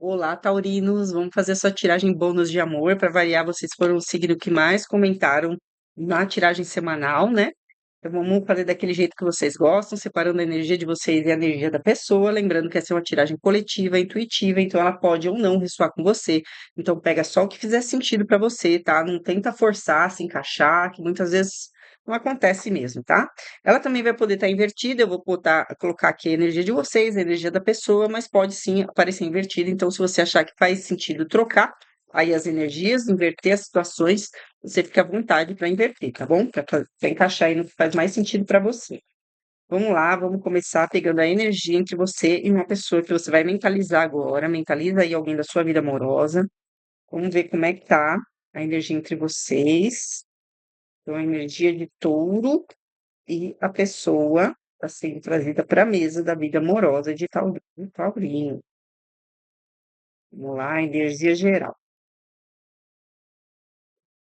Olá, taurinos! Vamos fazer a sua tiragem bônus de amor. Para variar, vocês foram o signo que mais comentaram na tiragem semanal, né? Então vamos fazer daquele jeito que vocês gostam, separando a energia de vocês e a energia da pessoa. Lembrando que essa é uma tiragem coletiva, intuitiva, então ela pode ou não ressoar com você. Então pega só o que fizer sentido para você, tá? Não tenta forçar, se encaixar, que muitas vezes não acontece mesmo, tá? Ela também vai poder estar invertida, eu vou colocar aqui a energia de vocês, a energia da pessoa, mas pode sim aparecer invertida. Então, se você achar que faz sentido trocar aí as energias, inverter as situações, você fica à vontade para inverter, tá bom? Para encaixar aí no que faz mais sentido para você. Vamos lá, vamos começar pegando a energia entre você e uma pessoa que você vai mentalizar agora. Mentaliza aí alguém da sua vida amorosa. Vamos ver como é que tá a energia entre vocês. Então, a energia de touro e a pessoa está sendo trazida para a mesa da vida amorosa de Taurino. Vamos lá, energia geral.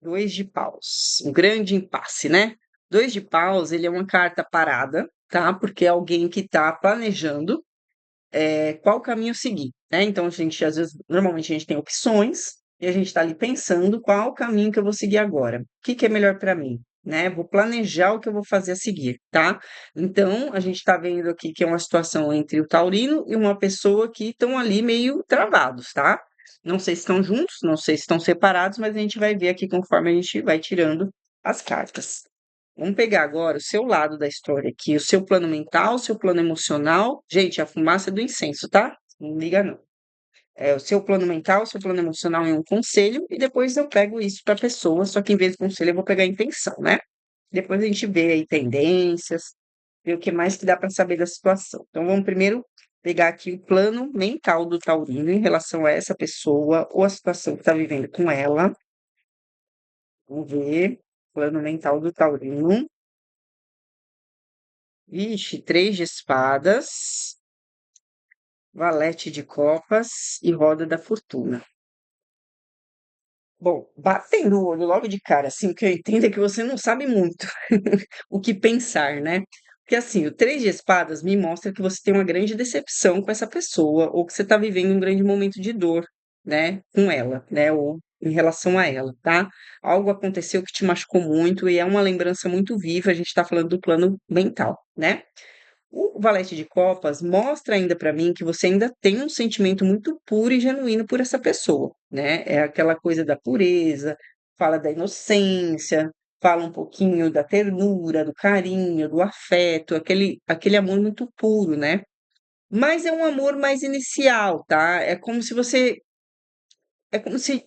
Dois de paus, um grande impasse, né? Dois de paus, ele é uma carta parada, tá? Porque é alguém que está planejando qual caminho seguir, né? Então, a gente, às vezes, normalmente a gente tem opções e a gente está ali pensando qual o caminho que eu vou seguir agora. O que que é melhor para mim, né? Vou planejar o que eu vou fazer a seguir, tá? Então, a gente está vendo aqui que é uma situação entre o taurino e uma pessoa que estão ali meio travados, tá? Não sei se estão juntos, não sei se estão separados, mas a gente vai ver aqui conforme a gente vai tirando as cartas. Vamos pegar agora o seu lado da história aqui, o seu plano mental, o seu plano emocional. Gente, a fumaça é do incenso, tá? Não liga não. É o seu plano mental, o seu plano emocional é um conselho, e depois eu pego isso para a pessoa, só que em vez de conselho eu vou pegar a intenção, né? Depois a gente vê aí tendências, vê o que mais que dá para saber da situação. Então vamos primeiro pegar aqui o plano mental do taurino em relação a essa pessoa ou a situação que está vivendo com ela. Vamos ver, plano mental do taurino. Vixe, três de espadas, valete de copas e roda da fortuna. Bom, batendo o olho logo de cara, assim, o que eu entendo é que você não sabe muito o que pensar, né? Porque assim, o três de espadas me mostra que você tem uma grande decepção com essa pessoa, ou que você está vivendo um grande momento de dor, né, com ela, né, ou em relação a ela, tá? Algo aconteceu que te machucou muito e é uma lembrança muito viva, a gente está falando do plano mental, né? O valete de copas mostra ainda para mim que você ainda tem um sentimento muito puro e genuíno por essa pessoa, né? É aquela coisa da pureza, fala da inocência, fala um pouquinho da ternura, do carinho, do afeto, aquele amor muito puro, né? Mas é um amor mais inicial, tá? É como se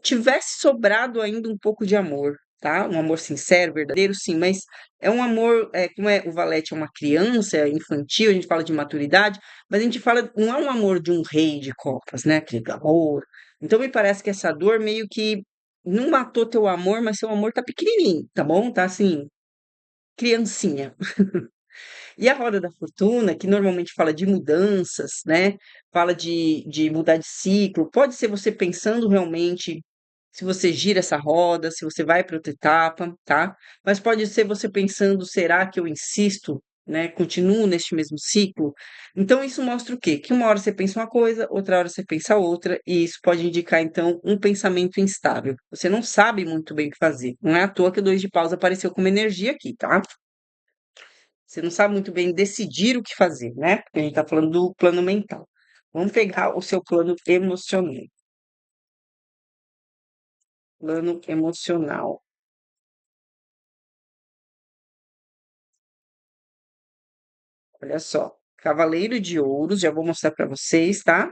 tivesse sobrado ainda um pouco de amor, tá? Um amor sincero, verdadeiro, sim, mas é um amor, como o Valete é uma criança, é infantil, a gente fala de maturidade, mas a gente fala, não é um amor de um rei de copas, né? Aquele amor. Então me parece que essa dor meio que não matou teu amor, mas seu amor tá pequenininho, tá bom? Tá assim, criancinha. E a roda da fortuna, que normalmente fala de mudanças, né? Fala de mudar de ciclo. Pode ser você pensando realmente se você gira essa roda, se você vai para outra etapa, tá? Mas pode ser você pensando, será que eu insisto, né? Continuo neste mesmo ciclo? Então isso mostra o quê? Que uma hora você pensa uma coisa, outra hora você pensa outra, e isso pode indicar então um pensamento instável. Você não sabe muito bem o que fazer. Não é à toa que o dois de paus apareceu como energia aqui, tá? Você não sabe muito bem decidir o que fazer, né? Porque a gente está falando do plano mental. Vamos pegar o seu plano emocional. Plano emocional. Olha só. Cavaleiro de Ouros, já vou mostrar para vocês, tá?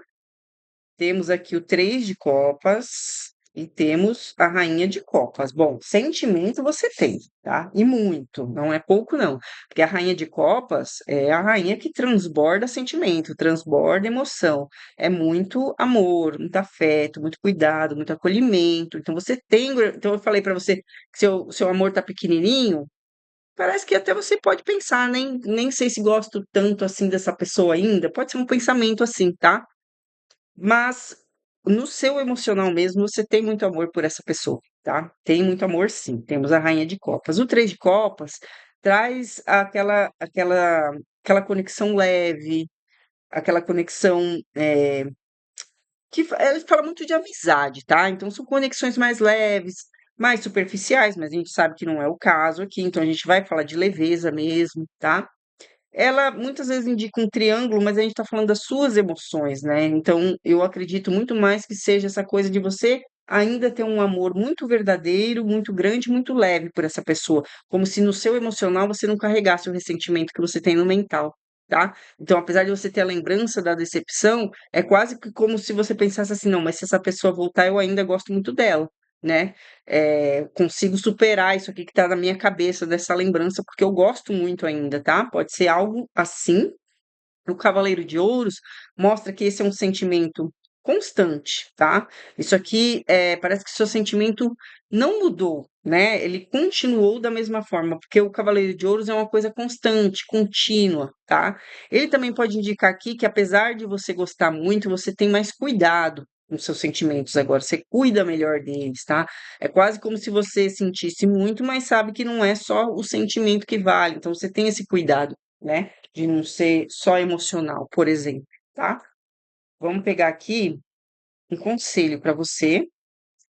Temos aqui o três de copas e temos a rainha de copas. Bom, sentimento você tem, tá? E muito, não é pouco não. Porque a rainha de copas é a rainha que transborda sentimento, transborda emoção. É muito amor, muito afeto, muito cuidado, muito acolhimento. Então você tem, então eu falei para você que seu amor tá pequenininho, parece que até você pode pensar, nem sei se gosto tanto assim dessa pessoa ainda. Pode ser um pensamento assim, tá? Mas no seu emocional mesmo, você tem muito amor por essa pessoa, tá? Tem muito amor, sim. Temos a rainha de copas. O três de copas traz aquela conexão leve, aquela conexão ela fala muito de amizade, tá? Então são conexões mais leves, mais superficiais, mas a gente sabe que não é o caso aqui, então a gente vai falar de leveza mesmo, tá? Ela muitas vezes indica um triângulo, mas a gente está falando das suas emoções, né? Então, eu acredito muito mais que seja essa coisa de você ainda ter um amor muito verdadeiro, muito grande, muito leve por essa pessoa, como se no seu emocional você não carregasse o ressentimento que você tem no mental, tá? Então, apesar de você ter a lembrança da decepção, é quase que como se você pensasse assim, não, mas se essa pessoa voltar, eu ainda gosto muito dela. Né? Consigo superar isso aqui que tá na minha cabeça dessa lembrança, porque eu gosto muito ainda, tá? Pode ser algo assim. O Cavaleiro de Ouros mostra que esse é um sentimento constante, tá? Isso aqui parece que seu sentimento não mudou, né? Ele continuou da mesma forma, porque o Cavaleiro de Ouros é uma coisa constante, contínua, tá? Ele também pode indicar aqui que apesar de você gostar muito, você tem mais cuidado com seus sentimentos agora, você cuida melhor deles, tá? É quase como se você sentisse muito, mas sabe que não é só o sentimento que vale, então você tem esse cuidado, né? De não ser só emocional, por exemplo, tá? Vamos pegar aqui um conselho para você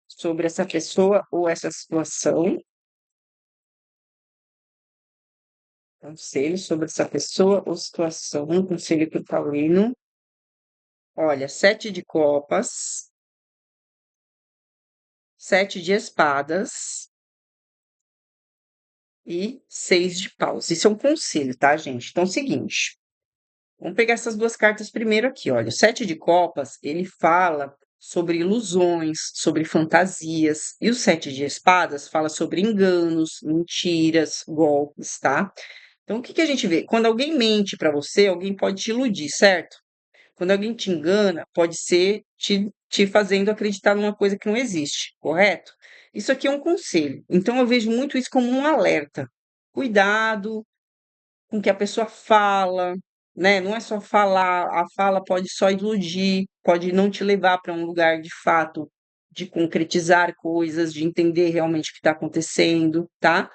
sobre essa pessoa ou essa situação. Conselho sobre essa pessoa ou situação. Um conselho para o taurino. Olha, 7 de copas, 7 de espadas e 6 de paus. Isso é um conselho, tá, gente? Então, é o seguinte. Vamos pegar essas duas cartas primeiro aqui, olha. O 7 de copas, ele fala sobre ilusões, sobre fantasias. E o 7 de espadas fala sobre enganos, mentiras, golpes, tá? Então, o que que a gente vê? Quando alguém mente para você, alguém pode te iludir, certo? Quando alguém te engana, pode ser te fazendo acreditar numa coisa que não existe, correto? Isso aqui é um conselho. Então, eu vejo muito isso como um alerta. Cuidado com o que a pessoa fala, né? Não é só falar, a fala pode só iludir, pode não te levar para um lugar de fato de concretizar coisas, de entender realmente o que está acontecendo, tá?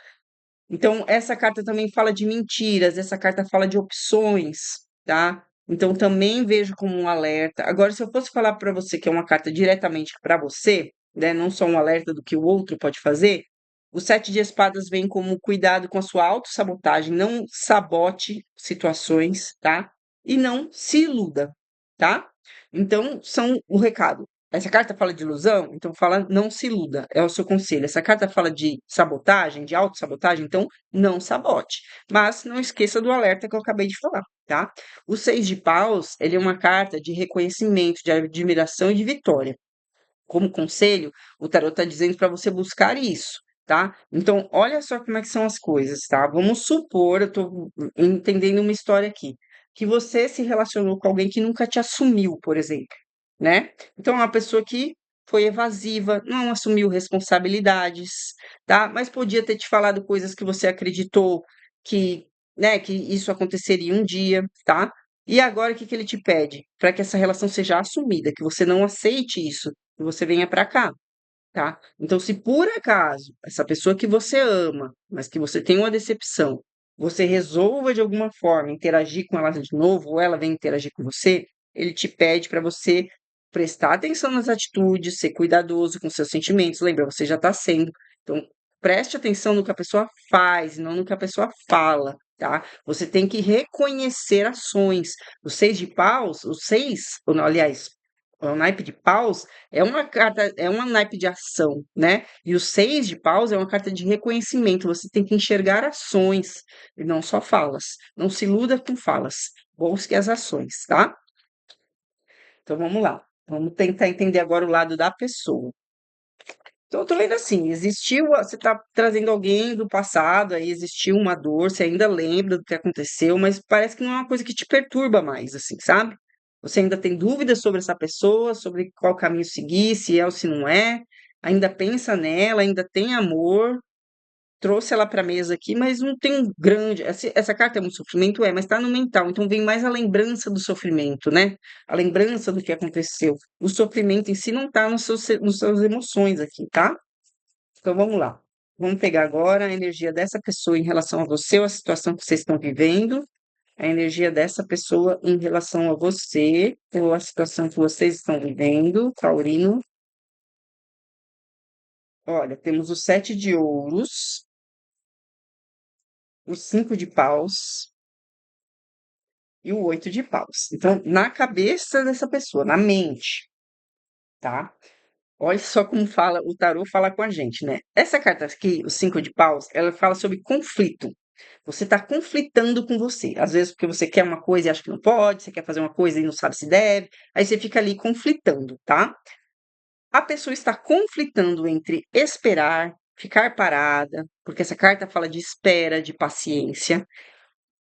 Então, essa carta também fala de mentiras, essa carta fala de opções, tá? Então, também vejo como um alerta. Agora, se eu fosse falar para você que é uma carta diretamente para você, né, não só um alerta do que o outro pode fazer, o 7 de espadas vem como cuidado com a sua autossabotagem, não sabote situações, tá? E não se iluda, tá? Então, são o recado. Essa carta fala de ilusão, então fala não se iluda, é o seu conselho. Essa carta fala de sabotagem, de autossabotagem, então não sabote. Mas não esqueça do alerta que eu acabei de falar, tá? O 6 de paus, ele é uma carta de reconhecimento, de admiração e de vitória. Como conselho, o tarot está dizendo para você buscar isso, tá? Então, olha só como é que são as coisas, tá? Vamos supor, eu estou entendendo uma história aqui, que você se relacionou com alguém que nunca te assumiu, por exemplo, né? Então, é uma pessoa que foi evasiva, não assumiu responsabilidades, tá? Mas podia ter te falado coisas que você acreditou que, né, que isso aconteceria um dia, tá? E agora o que que ele te pede? Para que essa relação seja assumida, que você não aceite isso, que você venha para cá, tá? Então, se por acaso essa pessoa que você ama, mas que você tem uma decepção, você resolva de alguma forma interagir com ela de novo, ou ela vem interagir com você, ele te pede para você prestar atenção nas atitudes, ser cuidadoso com seus sentimentos. Lembra, você já está sendo. Então, preste atenção no que a pessoa faz, não no que a pessoa fala, tá? Você tem que reconhecer ações. O 6 de paus, o seis, ou não, aliás, o naipe de paus é uma carta, é uma naipe de ação, né? E o 6 de paus é uma carta de reconhecimento. Você tem que enxergar ações e não só falas. Não se iluda com falas. Busque as ações, tá? Então vamos lá. Vamos tentar entender agora o lado da pessoa. Então, eu tô vendo assim, existiu, você tá trazendo alguém do passado, aí existiu uma dor, você ainda lembra do que aconteceu, mas parece que não é uma coisa que te perturba mais, assim, sabe? Você ainda tem dúvidas sobre essa pessoa, sobre qual caminho seguir, se é ou se não é, ainda pensa nela, ainda tem amor, trouxe ela para a mesa aqui, mas não tem um grande. Essa carta é um sofrimento, mas está no mental, então vem mais a lembrança do sofrimento, né? A lembrança do que aconteceu. O sofrimento em si não está nos seus emoções aqui, tá? Então vamos lá. Vamos pegar agora a energia dessa pessoa em relação a você ou a situação que vocês estão vivendo. a energia dessa pessoa em relação a você, ou a situação que vocês estão vivendo, taurino. Olha, temos o 7 de ouros, o 5 de paus e o 8 de paus. Então, na cabeça dessa pessoa, na mente, tá? Olha só como fala o tarô fala com a gente, né? Essa carta aqui, o 5 de paus, ela fala sobre conflito. Você está conflitando com você. Às vezes porque você quer uma coisa e acha que não pode, você quer fazer uma coisa e não sabe se deve, aí você fica ali conflitando, tá? A pessoa está conflitando entre esperar, ficar parada, porque essa carta fala de espera, de paciência,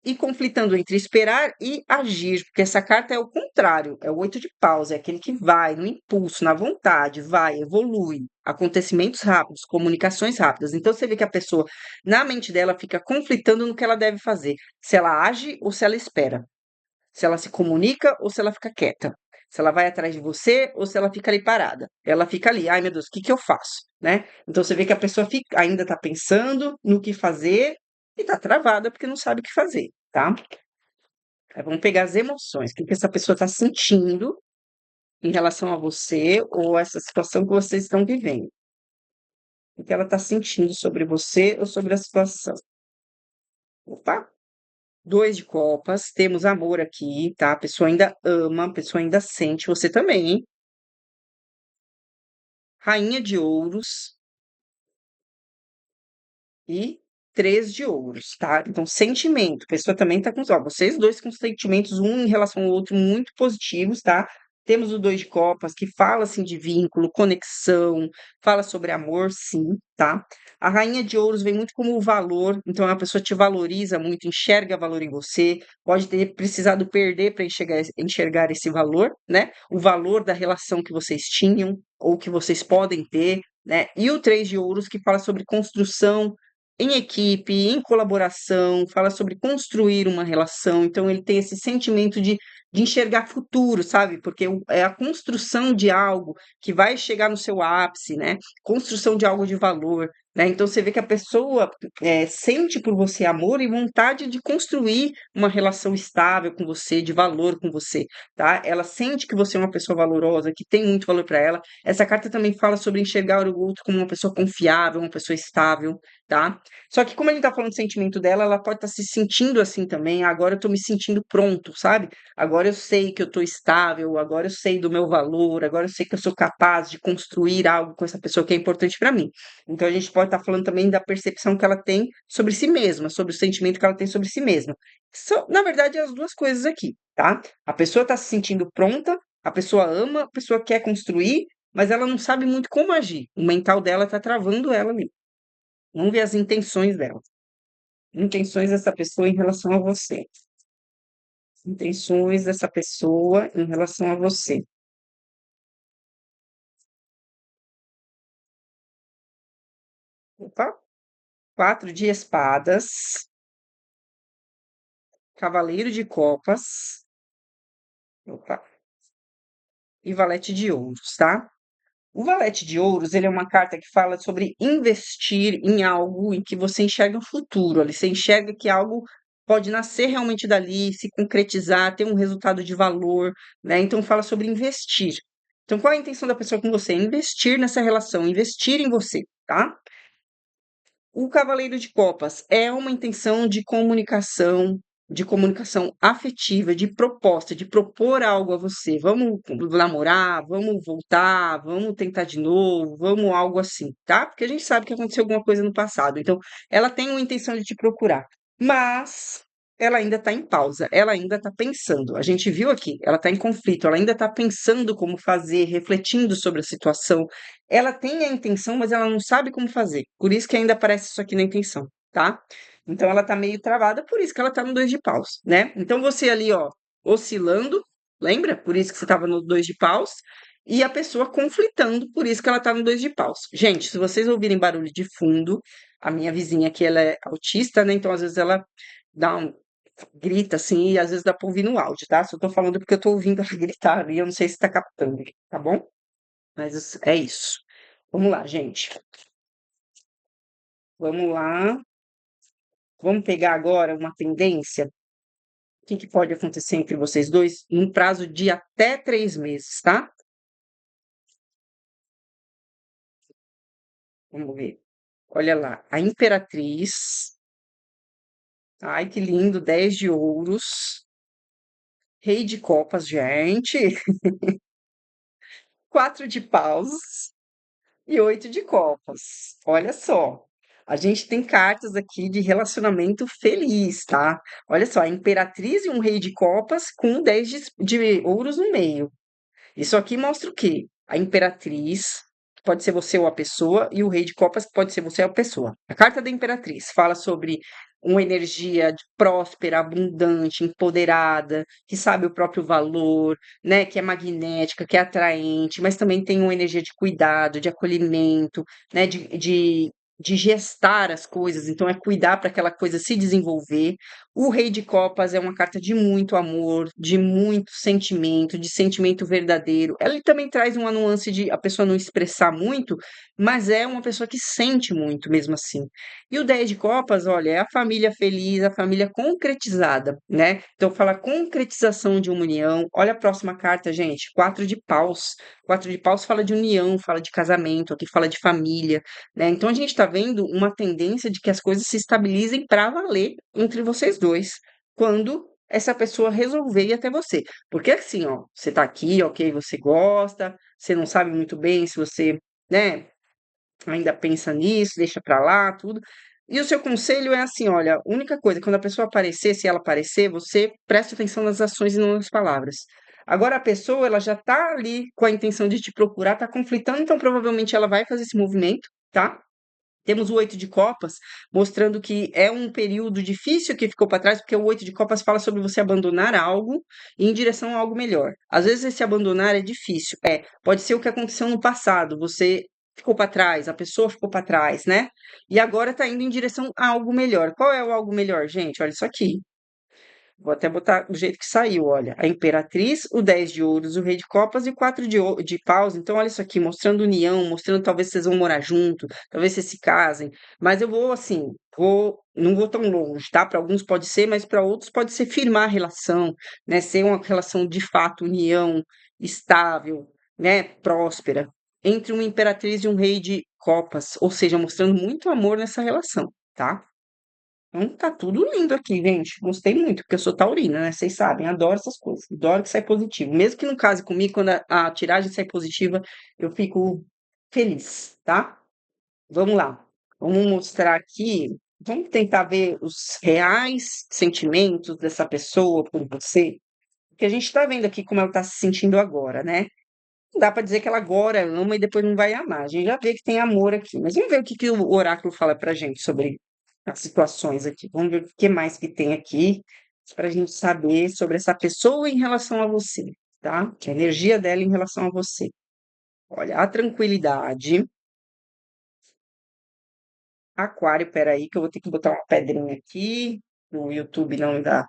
e conflitando entre esperar e agir, porque essa carta é o contrário, é o 8 de paus, é aquele que vai no impulso, na vontade, vai, evolui, acontecimentos rápidos, comunicações rápidas. Então você vê que a pessoa, na mente dela, fica conflitando no que ela deve fazer, se ela age ou se ela espera, se ela se comunica ou se ela fica quieta, se ela vai atrás de você ou se ela fica ali parada. Ela fica ali, ai meu Deus, o que que eu faço, né? Então você vê que a pessoa ainda está pensando no que fazer e está travada porque não sabe o que fazer, tá? Aí vamos pegar as emoções, o que que essa pessoa está sentindo em relação a você ou essa situação que vocês estão vivendo. O que ela está sentindo sobre você ou sobre a situação. Opa! 2 de copas, temos amor aqui, tá? A pessoa ainda ama, a pessoa ainda sente, você também, hein? Rainha de ouros e 3 de ouros, tá? Então, sentimento, a pessoa também tá com, ó, vocês dois com sentimentos um em relação ao outro muito positivos, tá? Temos o 2 de copas que fala assim de vínculo, conexão, fala sobre amor, sim, tá? A rainha de ouros vem muito como o valor, então a pessoa te valoriza muito, enxerga valor em você, pode ter precisado perder para enxergar esse valor, né? O valor da relação que vocês tinham ou que vocês podem ter, né? E o 3 de ouros que fala sobre construção em equipe, em colaboração, fala sobre construir uma relação, então ele tem esse sentimento de enxergar futuro, sabe? Porque é a construção de algo que vai chegar no seu ápice, né? Construção de algo de valor, né? Então você vê que a pessoa sente por você amor e vontade de construir uma relação estável com você, de valor com você, tá? Ela sente que você é uma pessoa valorosa, que tem muito valor para ela. Essa carta também fala sobre enxergar o outro como uma pessoa confiável, uma pessoa estável, tá? Só que como a gente tá falando do sentimento dela, ela pode estar se sentindo assim também. Agora eu tô me sentindo pronto, sabe? Agora eu sei que eu tô estável, agora eu sei do meu valor, agora eu sei que eu sou capaz de construir algo com essa pessoa que é importante para mim. Então a gente pode estar falando também da percepção que ela tem sobre si mesma, sobre o sentimento que ela tem sobre si mesma. Na verdade, é as duas coisas aqui, tá? A pessoa está se sentindo pronta, a pessoa ama, a pessoa quer construir, mas ela não sabe muito como agir. O mental dela está travando ela ali. Vamos ver as intenções dela. Intenções dessa pessoa em relação a você. Intenções dessa pessoa em relação a você. Opa, 4 de espadas, cavaleiro de copas, opa, e valete de ouros, tá? O valete de ouros, ele é uma carta que fala sobre investir em algo em que você enxerga o futuro, ali você enxerga que algo pode nascer realmente dali, se concretizar, ter um resultado de valor, né? Então fala sobre investir. Então qual é a intenção da pessoa com você? Investir nessa relação, investir em você, tá? O cavaleiro de copas é uma intenção de comunicação afetiva, de proposta, de propor algo a você. Vamos namorar, vamos voltar, vamos tentar de novo, vamos algo assim, tá? Porque a gente sabe que aconteceu alguma coisa no passado. Então, ela tem uma intenção de te procurar, mas ela ainda está em pausa, ela ainda está pensando. A gente viu aqui, ela está em conflito, ela ainda está pensando como fazer, refletindo sobre a situação. Ela tem a intenção, mas ela não sabe como fazer. Por isso que ainda aparece isso aqui na intenção, tá? Então ela tá meio travada, por isso que ela tá no 2 de paus, né? Então você ali, ó, oscilando, lembra? Por isso que você tava no 2 de paus. E a pessoa conflitando, por isso que ela tá no 2 de paus. Gente, se vocês ouvirem barulho de fundo, a minha vizinha aqui, ela é autista, né? Então às vezes ela dá um grita assim e às vezes dá pra ouvir no áudio, tá? Só tô falando porque eu tô ouvindo ela gritar ali, eu não sei se tá captando, tá bom? Mas é isso. Vamos lá, gente. Vamos lá. Vamos pegar agora uma tendência que pode acontecer entre vocês dois num prazo de até 3 meses, tá? Vamos ver. Olha lá, a Imperatriz. Ai, que lindo, 10 de ouros. Rei de copas, gente. 4 de paus e 8 de copas. Olha só. A gente tem cartas aqui de relacionamento feliz, tá? Olha só, a Imperatriz e um Rei de copas com 10 de ouros no meio. Isso aqui mostra o quê? A Imperatriz, que pode ser você ou a pessoa, e o Rei de Copas, que pode ser você ou a pessoa. A carta da Imperatriz fala sobre uma energia próspera, abundante, empoderada, que sabe o próprio valor, né? Que é magnética, que é atraente, mas também tem uma energia de cuidado, de acolhimento, né? De gestar as coisas, então é cuidar para aquela coisa se desenvolver. O Rei de Copas é uma carta de muito amor, de muito sentimento, de sentimento verdadeiro. Ele também traz uma nuance de a pessoa não expressar muito, mas é uma pessoa que sente muito mesmo assim. E o 10 de Copas, olha, é a família feliz, a família concretizada, né? Então fala concretização de uma união. Olha a próxima carta, gente, 4 de paus. 4 de paus fala de união, fala de casamento, aqui fala de família, né? Então a gente está vendo uma tendência de que as coisas se estabilizem para valer entre vocês dois, quando essa pessoa resolver ir até você. Porque assim, ó, você tá aqui, ok, você gosta, você não sabe muito bem se você, né, ainda pensa nisso, deixa pra lá, tudo. E o seu conselho é assim, olha, a única coisa, quando a pessoa aparecer, se ela aparecer, você preste atenção nas ações e não nas palavras. Agora a pessoa, ela já tá ali com a intenção de te procurar, tá conflitando, então provavelmente ela vai fazer esse movimento, tá? Temos o 8 de copas, mostrando que é um período difícil que ficou para trás, porque o 8 de copas fala sobre você abandonar algo em direção a algo melhor. Às vezes esse abandonar é difícil. Pode ser o que aconteceu no passado, você ficou para trás, a pessoa ficou para trás, né? E agora está indo em direção a algo melhor. Qual é o algo melhor, gente? Olha isso aqui. Vou até botar do jeito que saiu, olha. A Imperatriz, o 10 de ouros, o Rei de copas e o 4 de paus. Então, olha isso aqui, mostrando união, mostrando talvez vocês vão morar junto, talvez vocês se casem. Mas eu vou, assim, não vou tão longe, tá? Para alguns pode ser, mas para outros pode ser firmar a relação, né? Ser uma relação de fato, união, estável, né? Próspera. Entre uma Imperatriz e um Rei de copas. Ou seja, mostrando muito amor nessa relação, tá? Então tá tudo lindo aqui, gente. Gostei muito, porque eu sou taurina, né? Vocês sabem, adoro essas coisas. Adoro que sai positivo. Mesmo que não case comigo, quando a tiragem sai positiva, eu fico feliz, tá? Vamos lá. Vamos mostrar aqui. Vamos tentar ver os reais sentimentos dessa pessoa por você. Porque a gente tá vendo aqui como ela tá se sentindo agora, né? Não dá pra dizer que ela agora ama e depois não vai amar. A gente já vê que tem amor aqui. Mas vamos ver o que que o oráculo fala pra gente sobre as situações aqui. Vamos ver o que mais que tem aqui para a gente saber sobre essa pessoa em relação a você, tá? A energia dela em relação a você. Olha, a tranquilidade. Aquário, peraí, que eu vou ter que botar uma pedrinha aqui. No YouTube não dá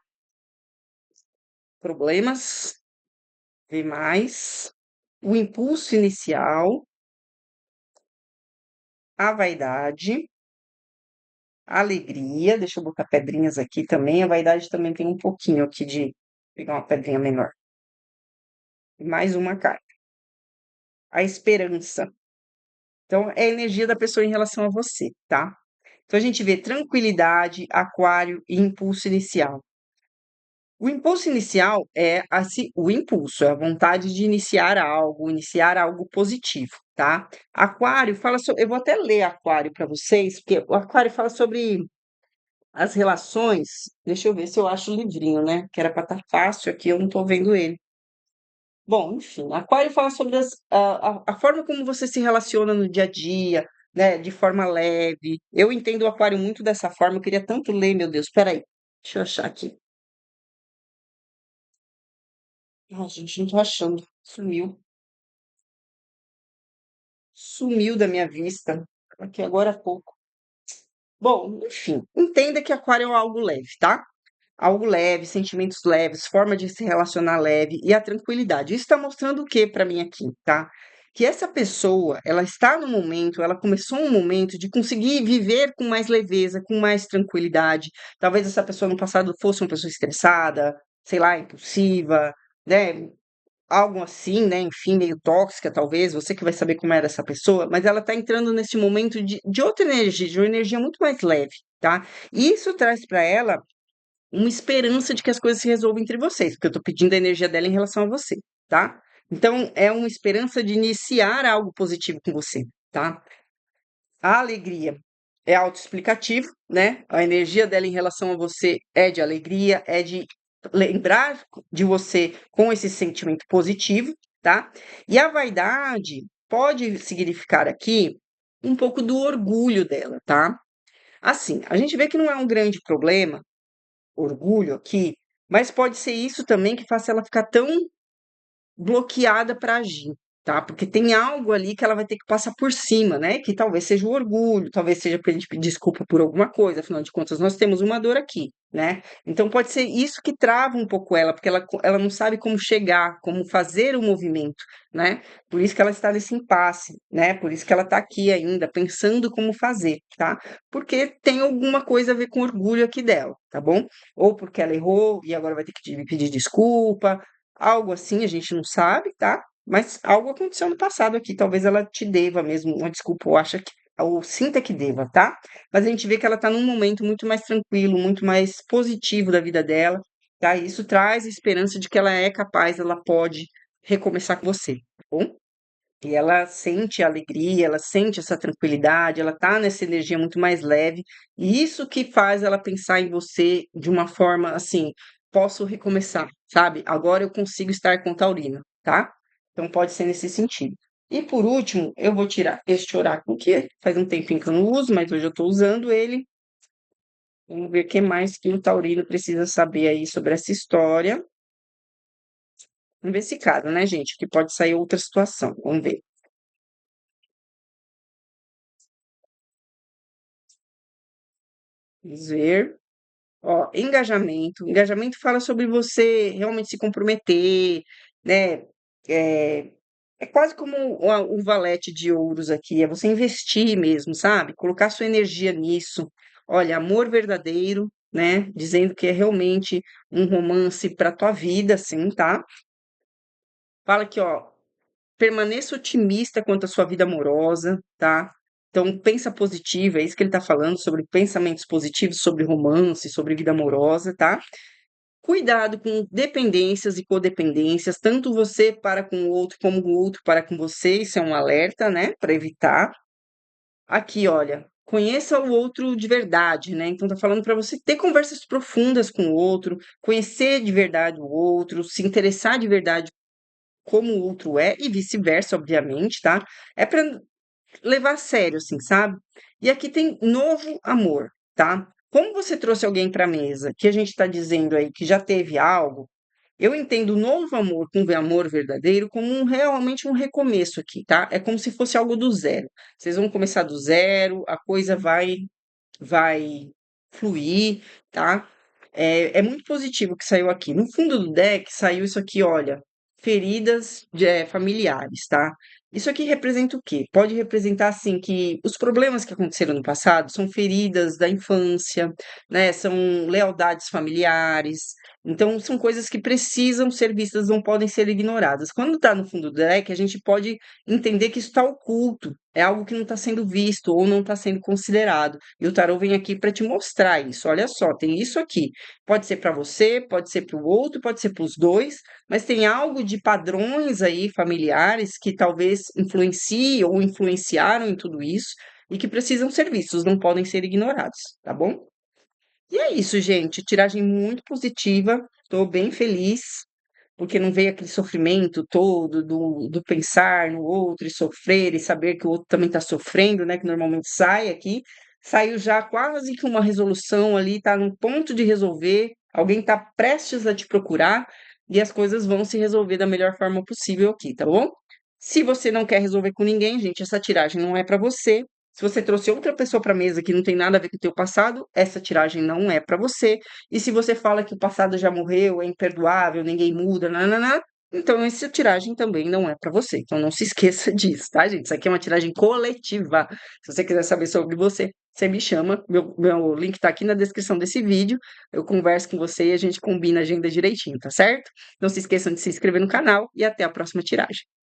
problemas. Ver mais. O impulso inicial. A vaidade. A alegria. Deixa eu botar pedrinhas aqui também. A vaidade também tem um pouquinho aqui de pegar uma pedrinha menor. Mais uma carta. A esperança. Então, é a energia da pessoa em relação a você, tá? Então, a gente vê tranquilidade, aquário e impulso inicial. O impulso inicial é o impulso, é a vontade de iniciar algo positivo, tá? Aquário fala sobre. Eu vou até ler Aquário para vocês, porque o Aquário fala sobre as relações. Deixa eu ver se eu acho o livrinho, né? Que era para estar fácil aqui, eu não estou vendo ele. Bom, enfim, Aquário fala sobre a forma como você se relaciona no dia a dia, né, de forma leve. Eu entendo o Aquário muito dessa forma, eu queria tanto ler, meu Deus, peraí, deixa eu achar aqui. Ai, gente, não tô achando, sumiu da minha vista, aqui agora há pouco. Bom, enfim, entenda que Aquário é algo leve, tá? Algo leve, sentimentos leves, forma de se relacionar leve e a tranquilidade. Isso está mostrando o que para mim aqui, tá? Que essa pessoa, ela está no momento, ela começou um momento de conseguir viver com mais leveza, com mais tranquilidade. Talvez essa pessoa no passado fosse uma pessoa estressada, sei lá, impulsiva, né? Algo assim, né? Enfim, meio tóxica, talvez. Você que vai saber como era essa pessoa, mas ela tá entrando nesse momento de outra energia, de uma energia muito mais leve, tá? E isso traz para ela uma esperança de que as coisas se resolvam entre vocês, porque eu tô pedindo a energia dela em relação a você, tá? Então, é uma esperança de iniciar algo positivo com você, tá? A alegria é autoexplicativo, né? A energia dela em relação a você é de alegria, é de lembrar de você com esse sentimento positivo, tá? E a vaidade pode significar aqui um pouco do orgulho dela, tá? Assim, a gente vê que não é um grande problema, orgulho aqui, mas pode ser isso também que faça ela ficar tão bloqueada para agir, tá? Porque tem algo ali que ela vai ter que passar por cima, né? Que talvez seja o orgulho, talvez seja pra gente pedir desculpa por alguma coisa, afinal de contas, nós temos uma dor aqui, né? Então pode ser isso que trava um pouco ela, porque ela não sabe como chegar, como fazer o movimento, né? Por isso que ela está nesse impasse, né? Por isso que ela está aqui ainda, pensando como fazer, tá? Porque tem alguma coisa a ver com orgulho aqui dela, tá bom? Ou porque ela errou e agora vai ter que pedir desculpa, algo assim, a gente não sabe, tá? Mas algo aconteceu no passado aqui, talvez ela te deva mesmo uma desculpa, ou acha que, ou sinta que deva, tá? Mas a gente vê que ela tá num momento muito mais tranquilo, muito mais positivo da vida dela, tá? E isso traz esperança de que ela é capaz, ela pode recomeçar com você, tá bom? E ela sente a alegria, ela sente essa tranquilidade, ela tá nessa energia muito mais leve, e isso que faz ela pensar em você de uma forma assim: posso recomeçar, sabe? Agora eu consigo estar com Taurina, tá? Então pode ser nesse sentido. E por último, eu vou tirar este oráculo que faz um tempinho que eu não uso, mas hoje eu estou usando ele. Vamos ver o que mais que o Taurino precisa saber aí sobre essa história. Vamos ver esse caso, né, gente? Que pode sair outra situação. Vamos ver. Vamos ver. Ó, engajamento. Engajamento fala sobre você realmente se comprometer, né? É, é quase como o valete de ouros aqui, é você investir mesmo, sabe? Colocar sua energia nisso. Olha, amor verdadeiro, né? Dizendo que é realmente um romance para tua vida, assim, tá? Fala aqui, ó, permaneça otimista quanto à sua vida amorosa, tá? Então, pensa positivo, é isso que ele tá falando sobre pensamentos positivos, sobre romance, sobre vida amorosa, tá? Cuidado com dependências e codependências, tanto você para com o outro, como o outro para com você, isso é um alerta, né, para evitar. Aqui, olha, conheça o outro de verdade, né? Então tá falando para você ter conversas profundas com o outro, conhecer de verdade o outro, se interessar de verdade como o outro é e vice-versa, obviamente, tá? É para levar a sério, assim, sabe? E aqui tem novo amor, tá? Como você trouxe alguém para a mesa, que a gente está dizendo aí que já teve algo, eu entendo o novo amor com o amor verdadeiro como realmente um recomeço aqui, tá? É como se fosse algo do zero. Vocês vão começar do zero, a coisa vai fluir, tá? É muito positivo que saiu aqui. No fundo do deck saiu isso aqui, olha, feridas familiares, tá? Isso aqui representa o quê? Pode representar, assim, que os problemas que aconteceram no passado são feridas da infância, né? São lealdades familiares. Então, são coisas que precisam ser vistas, não podem ser ignoradas. Quando tá no fundo do deck, a gente pode entender que isso está oculto, é algo que não está sendo visto ou não está sendo considerado. E o tarô vem aqui para te mostrar isso. Olha só, tem isso aqui. Pode ser para você, pode ser para o outro, pode ser para os dois, mas tem algo de padrões aí familiares que talvez influenciem ou influenciaram em tudo isso e que precisam ser vistos, não podem ser ignorados, tá bom? E é isso, gente. Tiragem muito positiva. Estou bem feliz, porque não veio aquele sofrimento todo do pensar no outro e sofrer e saber que o outro também está sofrendo, né? Que normalmente sai aqui. Saiu já quase que uma resolução ali, está num ponto de resolver. Alguém está prestes a te procurar e as coisas vão se resolver da melhor forma possível aqui, tá bom? Se você não quer resolver com ninguém, gente, essa tiragem não é para você. Se você trouxe outra pessoa para a mesa que não tem nada a ver com o teu passado, essa tiragem não é para você. E se você fala que o passado já morreu, é imperdoável, ninguém muda, nananã, Então essa tiragem também não é para você, então não se esqueça disso, tá, gente? Isso aqui é uma tiragem coletiva. Se você quiser saber sobre você, você me chama, meu link tá aqui na descrição desse vídeo, eu converso com você e a gente combina a agenda direitinho, tá certo? Não se esqueçam de se inscrever no canal e até a próxima tiragem.